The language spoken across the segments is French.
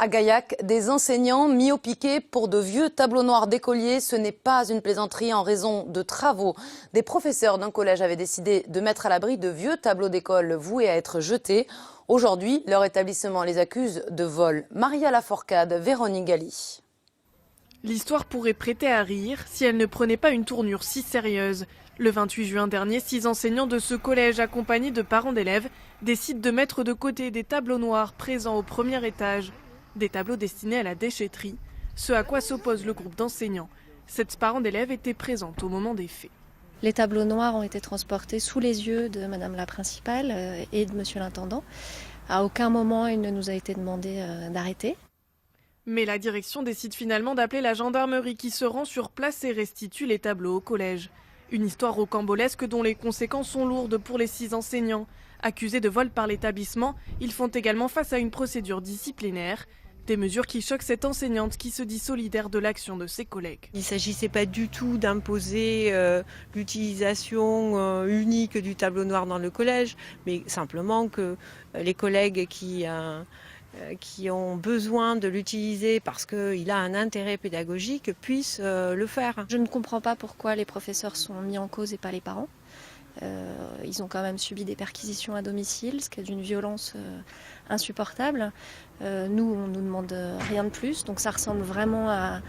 À Gaillac, des enseignants mis au piquet pour de vieux tableaux noirs d'écoliers. Ce n'est pas une plaisanterie en raison de travaux. Des professeurs d'un collège avaient décidé de mettre à l'abri de vieux tableaux d'école voués à être jetés. Aujourd'hui, leur établissement les accuse de vol. Maria Laforcade, Véronique Galli. L'histoire pourrait prêter à rire si elle ne prenait pas une tournure si sérieuse. Le 28 juin dernier, 6 enseignants de ce collège accompagnés de parents d'élèves décident de mettre de côté des tableaux noirs présents au premier étage. Des tableaux destinés à la déchetterie, ce à quoi s'oppose le groupe d'enseignants. 7 parents d'élèves étaient présentes au moment des faits. Les tableaux noirs ont été transportés sous les yeux de Madame la principale et de Monsieur l'intendant. À aucun moment il ne nous a été demandé d'arrêter. Mais la direction décide finalement d'appeler la gendarmerie qui se rend sur place et restitue les tableaux au collège. Une histoire rocambolesque dont les conséquences sont lourdes pour les 6 enseignants. Accusés de vol par l'établissement, ils font également face à une procédure disciplinaire. Des mesures qui choquent cette enseignante qui se dit solidaire de l'action de ses collègues. Il ne s'agissait pas du tout d'imposer l'utilisation unique du tableau noir dans le collège, mais simplement que les collègues qui ont besoin de l'utiliser parce qu'il a un intérêt pédagogique puissent le faire. Je ne comprends pas pourquoi les professeurs sont mis en cause et pas les parents. Ils ont quand même subi des perquisitions à domicile, ce qui est d'une violence insupportable. Nous, on ne nous demande rien de plus, donc ça ressemble vraiment à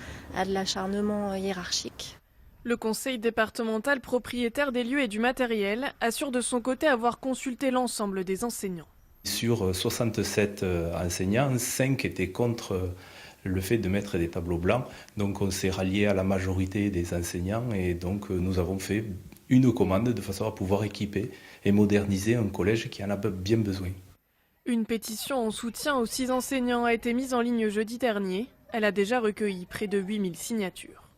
de l'acharnement hiérarchique. Le conseil départemental propriétaire des lieux et du matériel assure de son côté avoir consulté l'ensemble des enseignants. Sur 67 enseignants, 5 étaient contre le fait de mettre des tableaux blancs. Donc on s'est rallié à la majorité des enseignants et donc nous avons fait une commande de façon à pouvoir équiper et moderniser un collège qui en a bien besoin. Une pétition en soutien aux 6 enseignants a été mise en ligne jeudi dernier. Elle a déjà recueilli près de 8000 signatures.